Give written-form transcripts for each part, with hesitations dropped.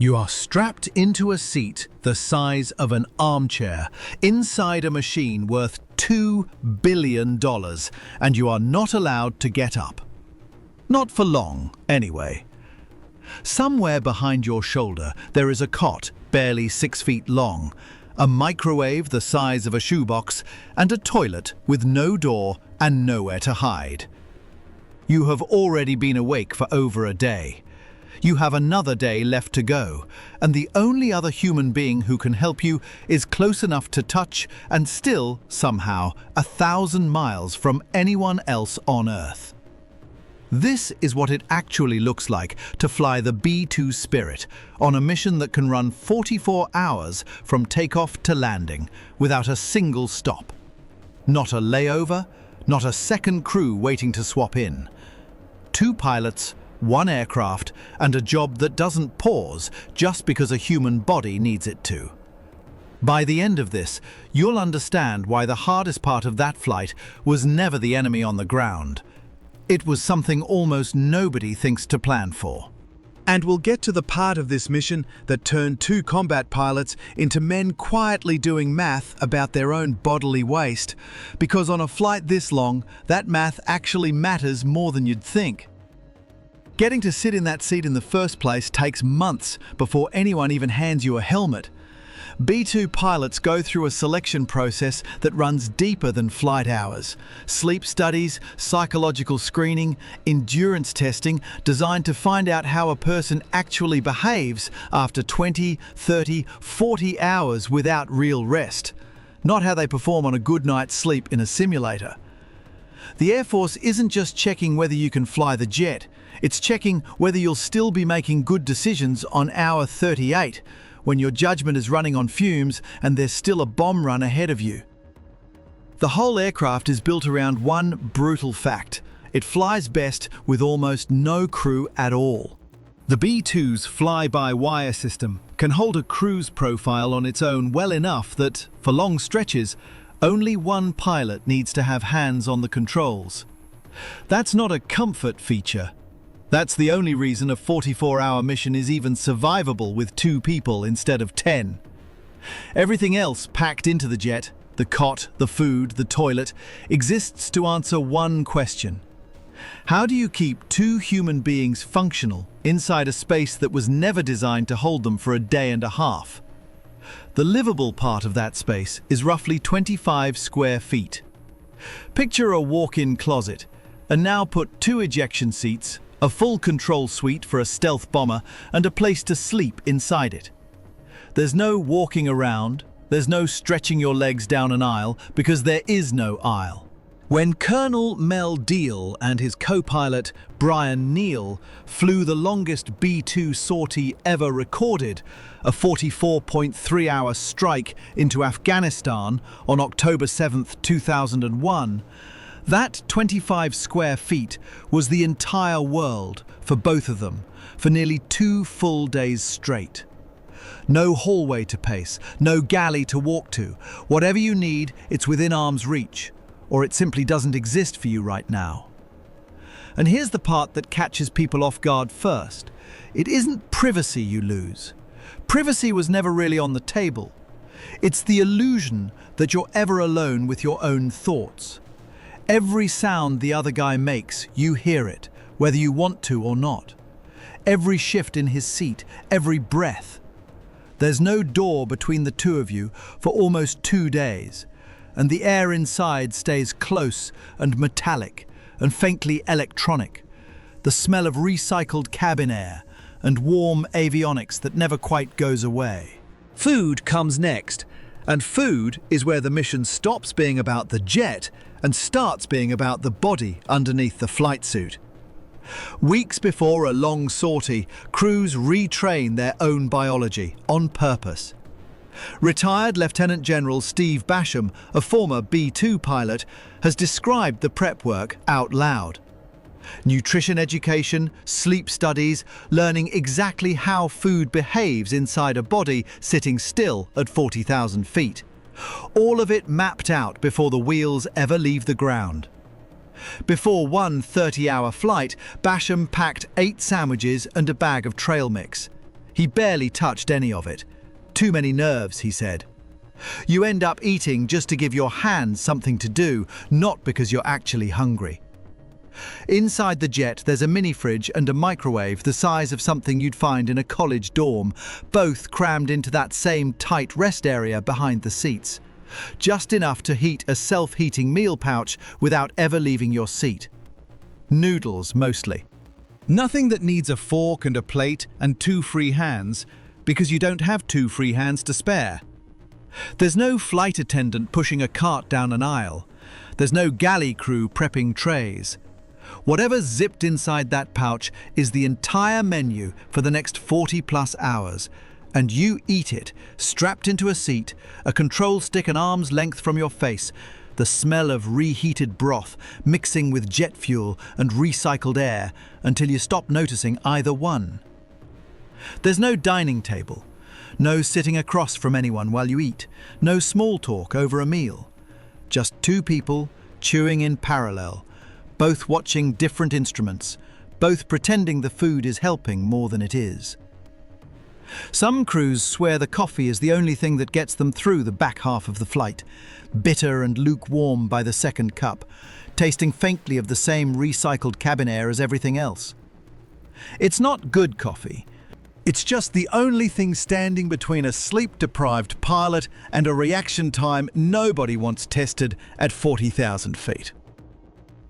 You are strapped into a seat the size of an armchair, inside a machine worth $2 billion, and you are not allowed to get up. Not for long, anyway. Somewhere behind your shoulder, there is a cot, barely 6 feet long, a microwave the size of a shoebox, and a toilet with no door and nowhere to hide. You have already been awake for over a day. You have another day left to go, and the only other human being who can help you is close enough to touch and still, somehow, 1,000 miles from anyone else on Earth. This is what it actually looks like to fly the B-2 Spirit on a mission that can run 44 hours from takeoff to landing without a single stop. Not a layover, not a second crew waiting to swap in. 2 pilots, 1 aircraft, and a job that doesn't pause just because a human body needs it to. By the end of this, you'll understand why the hardest part of that flight was never the enemy on the ground. It was something almost nobody thinks to plan for. And we'll get to the part of this mission that turned 2 combat pilots into men quietly doing math about their own bodily waste, because on a flight this long, that math actually matters more than you'd think. Getting to sit in that seat in the first place takes months before anyone even hands you a helmet. B-2 pilots go through a selection process that runs deeper than flight hours. Sleep studies, psychological screening, endurance testing designed to find out how a person actually behaves after 20, 30, 40 hours without real rest. Not how they perform on a good night's sleep in a simulator. The Air Force isn't just checking whether you can fly the jet, it's checking whether you'll still be making good decisions on hour 38, when your judgment is running on fumes and there's still a bomb run ahead of you. The whole aircraft is built around one brutal fact. It flies best with almost no crew at all. The B-2's fly-by-wire system can hold a cruise profile on its own well enough that, for long stretches, only 1 pilot needs to have hands on the controls. That's not a comfort feature. That's the only reason a 44-hour mission is even survivable with 2 people instead of 10. Everything else packed into the jet, the cot, the food, the toilet, exists to answer one question. How do you keep 2 human beings functional inside a space that was never designed to hold them for a day and a half? The livable part of that space is roughly 25 square feet. Picture a walk-in closet, and now put 2 ejection seats, a full control suite for a stealth bomber, and a place to sleep inside it. There's no walking around, there's no stretching your legs down an aisle, because there is no aisle. When Colonel Mel Deal and his co-pilot Brian Neal flew the longest B-2 sortie ever recorded, a 44.3-hour strike into Afghanistan on October 7, 2001, that 25 square feet was the entire world for both of them, for nearly 2 full days straight. No hallway to pace, no galley to walk to. Whatever you need, it's within arm's reach, or it simply doesn't exist for you right now. And here's the part that catches people off guard first. It isn't privacy you lose. Privacy was never really on the table. It's the illusion that you're ever alone with your own thoughts. Every sound the other guy makes, you hear it, whether you want to or not. Every shift in his seat, every breath. There's no door between the 2 of you for almost 2 days, and the air inside stays close and metallic and faintly electronic. The smell of recycled cabin air and warm avionics that never quite goes away. Food comes next, and food is where the mission stops being about the jet and starts being about the body underneath the flight suit. Weeks before a long sortie, crews retrain their own biology on purpose. Retired Lieutenant General Steve Basham, a former B-2 pilot, has described the prep work out loud. Nutrition education, sleep studies, learning exactly how food behaves inside a body sitting still at 40,000 feet. All of it mapped out before the wheels ever leave the ground. Before one 30-hour flight, Basham packed 8 sandwiches and a bag of trail mix. He barely touched any of it. Too many nerves, he said. You end up eating just to give your hands something to do, not because you're actually hungry. Inside the jet, there's a mini fridge and a microwave the size of something you'd find in a college dorm, both crammed into that same tight rest area behind the seats. Just enough to heat a self-heating meal pouch without ever leaving your seat. Noodles, mostly. Nothing that needs a fork and a plate and 2 free hands, because you don't have 2 free hands to spare. There's no flight attendant pushing a cart down an aisle. There's no galley crew prepping trays. Whatever's zipped inside that pouch is the entire menu for the next 40+ hours, and you eat it, strapped into a seat, a control stick an arm's length from your face, the smell of reheated broth mixing with jet fuel and recycled air until you stop noticing either one. There's no dining table, no sitting across from anyone while you eat, no small talk over a meal. Just 2 people chewing in parallel, both watching different instruments, both pretending the food is helping more than it is. Some crews swear the coffee is the only thing that gets them through the back half of the flight, bitter and lukewarm by the second cup, tasting faintly of the same recycled cabin air as everything else. It's not good coffee. It's just the only thing standing between a sleep-deprived pilot and a reaction time nobody wants tested at 40,000 feet.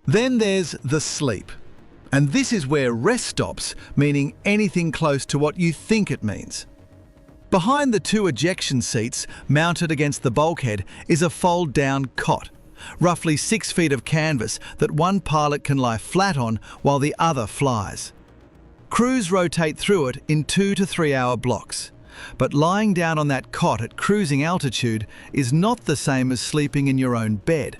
Then there's the sleep. And this is where rest stops meaning anything close to what you think it means. Behind the 2 ejection seats, mounted against the bulkhead, is a fold-down cot, roughly 6 feet of canvas that one pilot can lie flat on while the other flies. Crews rotate through it in 2 to 3 hour blocks, but lying down on that cot at cruising altitude is not the same as sleeping in your own bed.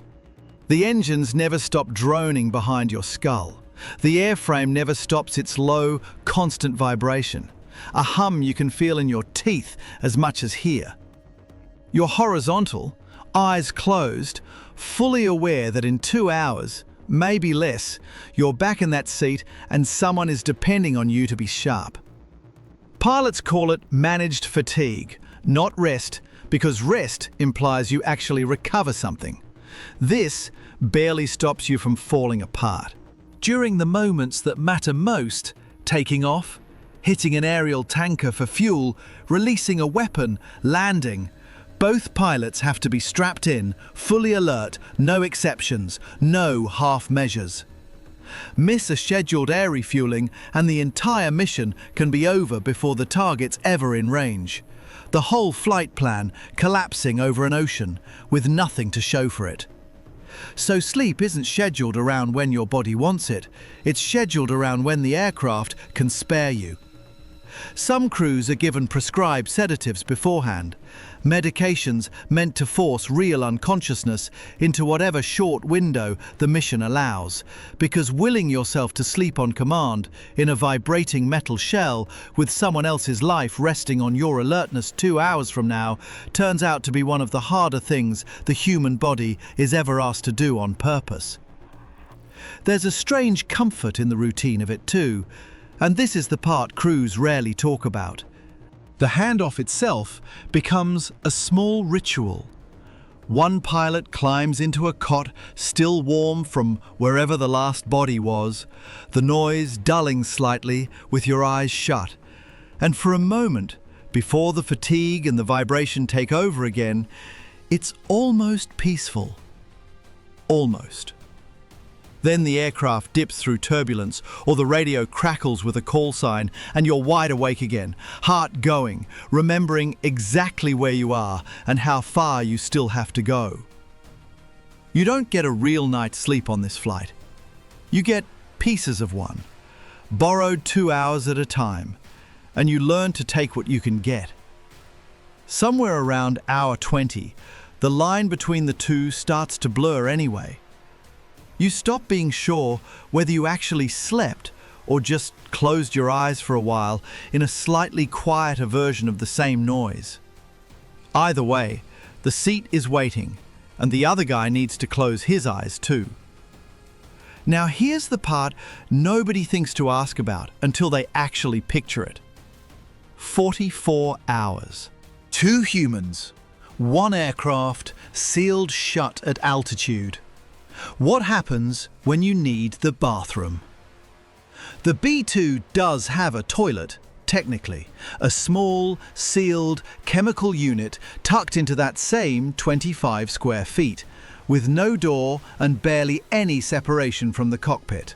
The engines never stop droning behind your skull. The airframe never stops its low, constant vibration, a hum you can feel in your teeth as much as hear. You're horizontal, eyes closed, fully aware that in 2 hours, maybe less, you're back in that seat and someone is depending on you to be sharp. Pilots call it managed fatigue, not rest, because rest implies you actually recover something. This barely stops you from falling apart. During the moments that matter most, taking off, hitting an aerial tanker for fuel, releasing a weapon, landing, both pilots have to be strapped in, fully alert, no exceptions, no half measures. Miss a scheduled air refueling and the entire mission can be over before the target's ever in range. The whole flight plan collapsing over an ocean with nothing to show for it. So sleep isn't scheduled around when your body wants it, it's scheduled around when the aircraft can spare you. Some crews are given prescribed sedatives beforehand, medications meant to force real unconsciousness into whatever short window the mission allows, because willing yourself to sleep on command in a vibrating metal shell with someone else's life resting on your alertness 2 hours from now turns out to be one of the harder things the human body is ever asked to do on purpose. There's a strange comfort in the routine of it too, and this is the part crews rarely talk about. The handoff itself becomes a small ritual. One pilot climbs into a cot still warm from wherever the last body was, the noise dulling slightly with your eyes shut. And for a moment, before the fatigue and the vibration take over again, it's almost peaceful. Almost. Then the aircraft dips through turbulence, or the radio crackles with a call sign, and you're wide awake again, heart going, remembering exactly where you are and how far you still have to go. You don't get a real night's sleep on this flight. You get pieces of one, borrowed 2 hours at a time, and you learn to take what you can get. Somewhere around hour 20, the line between the two starts to blur anyway. You stop being sure whether you actually slept or just closed your eyes for a while in a slightly quieter version of the same noise. Either way, the seat is waiting, and the other guy needs to close his eyes too. Now here's the part nobody thinks to ask about until they actually picture it. 44 hours. 2 humans, 1 aircraft, sealed shut at altitude. What happens when you need the bathroom? The B-2 does have a toilet, technically, a small, sealed, chemical unit tucked into that same 25 square feet, with no door and barely any separation from the cockpit.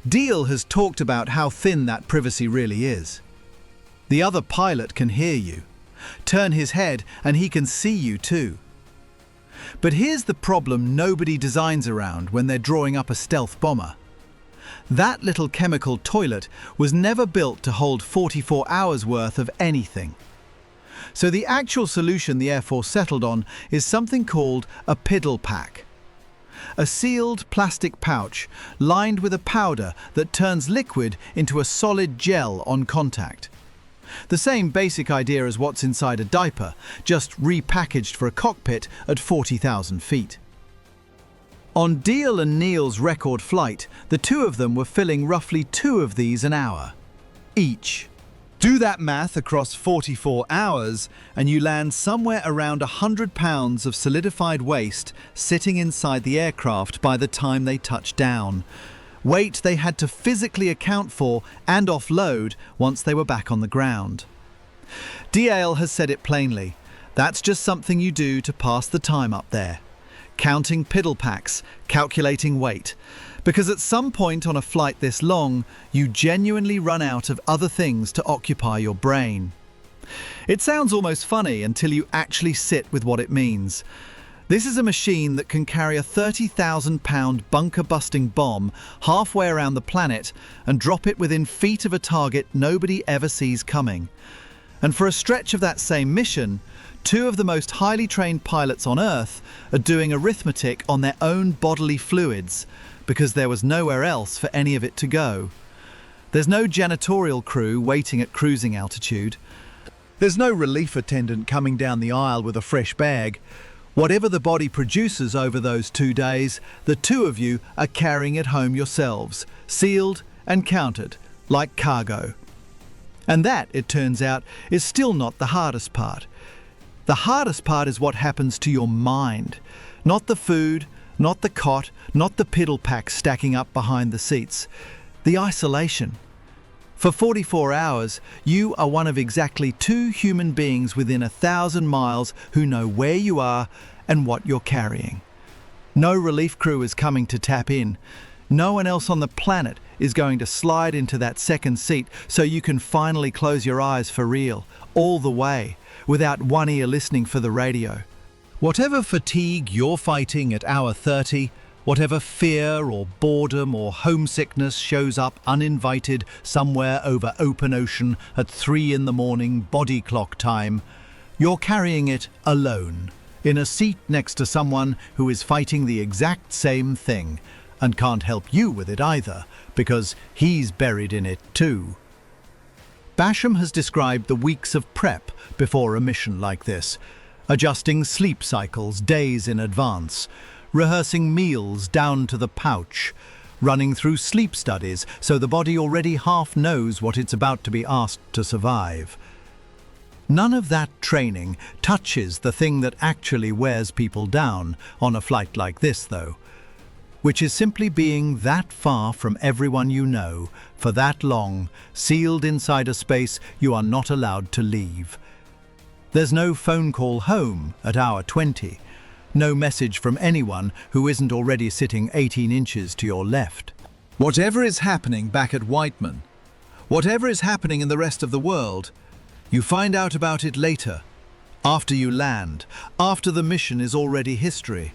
Deal has talked about how thin that privacy really is. The other pilot can hear you, turn his head, and he can see you too. But here's the problem nobody designs around when they're drawing up a stealth bomber. That little chemical toilet was never built to hold 44 hours worth of anything. So the actual solution the Air Force settled on is something called a piddle pack. A sealed plastic pouch lined with a powder that turns liquid into a solid gel on contact. The same basic idea as what's inside a diaper, just repackaged for a cockpit at 40,000 feet. On Deal and Neil's record flight, the two of them were filling roughly 2 of these an hour, each. Do that math across 44 hours and you land somewhere around 100 pounds of solidified waste sitting inside the aircraft by the time they touch down. Weight they had to physically account for and offload once they were back on the ground. DL has said it plainly. That's just something you do to pass the time up there. Counting piddle packs, calculating weight. Because at some point on a flight this long, you genuinely run out of other things to occupy your brain. It sounds almost funny until you actually sit with what it means. This is a machine that can carry a 30,000-pound bunker-busting bomb halfway around the planet and drop it within feet of a target nobody ever sees coming. And for a stretch of that same mission, 2 of the most highly trained pilots on Earth are doing arithmetic on their own bodily fluids, because there was nowhere else for any of it to go. There's no janitorial crew waiting at cruising altitude. There's no relief attendant coming down the aisle with a fresh bag. Whatever the body produces over those 2 days, the 2 of you are carrying it home yourselves, sealed and counted, like cargo. And that, it turns out, is still not the hardest part. The hardest part is what happens to your mind. Not the food, not the cot, not the piddle pack stacking up behind the seats. The isolation. For 44 hours, you are one of exactly 2 human beings within 1,000 miles who know where you are and what you're carrying. No relief crew is coming to tap in. No one else on the planet is going to slide into that second seat so you can finally close your eyes for real, all the way, without one ear listening for the radio. Whatever fatigue you're fighting at hour 30, whatever fear or boredom or homesickness shows up uninvited somewhere over open ocean at 3 in the morning body clock time, you're carrying it alone, in a seat next to someone who is fighting the exact same thing and can't help you with it either, because he's buried in it too. Basham has described the weeks of prep before a mission like this, adjusting sleep cycles days in advance, rehearsing meals down to the pouch, running through sleep studies so the body already half knows what it's about to be asked to survive. None of that training touches the thing that actually wears people down on a flight like this, though, which is simply being that far from everyone you know for that long, sealed inside a space you are not allowed to leave. There's no phone call home at hour 20, no message from anyone who isn't already sitting 18 inches to your left. Whatever is happening back at Whiteman, whatever is happening in the rest of the world, you find out about it later, after you land, after the mission is already history.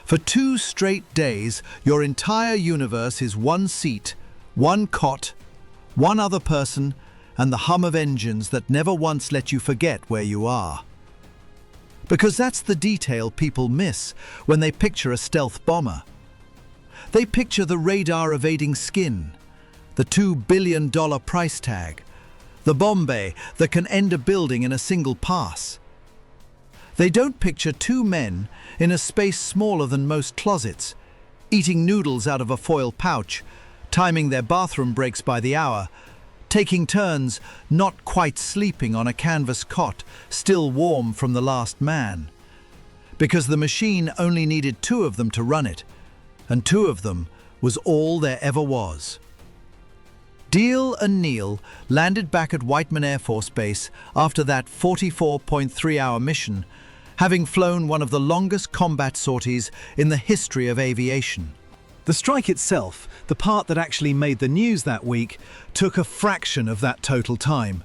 For 2 straight days, your entire universe is 1 seat, 1 cot, 1 other person, and the hum of engines that never once let you forget where you are. Because that's the detail people miss when they picture a stealth bomber. They picture the radar-evading skin, the $2 billion price tag, the bomb bay that can end a building in a single pass. They don't picture 2 men in a space smaller than most closets, eating noodles out of a foil pouch, timing their bathroom breaks by the hour, taking turns not quite sleeping on a canvas cot still warm from the last man. Because the machine only needed 2 of them to run it, and 2 of them was all there ever was. Deal and Neil landed back at Whiteman Air Force Base after that 44.3-hour mission, having flown one of the longest combat sorties in the history of aviation. The strike itself, the part that actually made the news that week, took a fraction of that total time.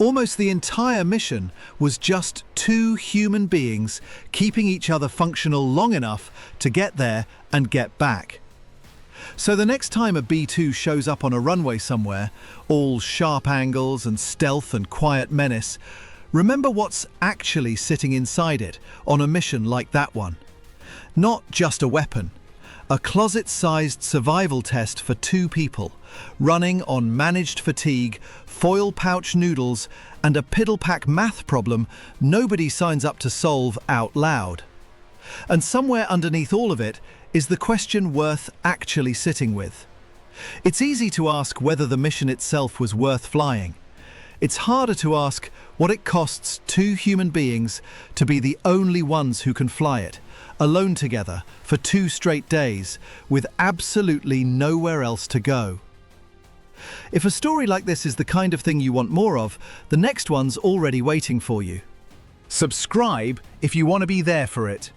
Almost the entire mission was just 2 human beings keeping each other functional long enough to get there and get back. So the next time a B-2 shows up on a runway somewhere, all sharp angles and stealth and quiet menace, remember what's actually sitting inside it on a mission like that one. Not just a weapon. A closet-sized survival test for 2 people, running on managed fatigue, foil pouch noodles, and a piddle-pack math problem nobody signs up to solve out loud. And somewhere underneath all of it is the question worth actually sitting with. It's easy to ask whether the mission itself was worth flying. It's harder to ask what it costs 2 human beings to be the only ones who can fly it, alone together for 2 straight days, with absolutely nowhere else to go. If a story like this is the kind of thing you want more of, the next one's already waiting for you. Subscribe if you want to be there for it.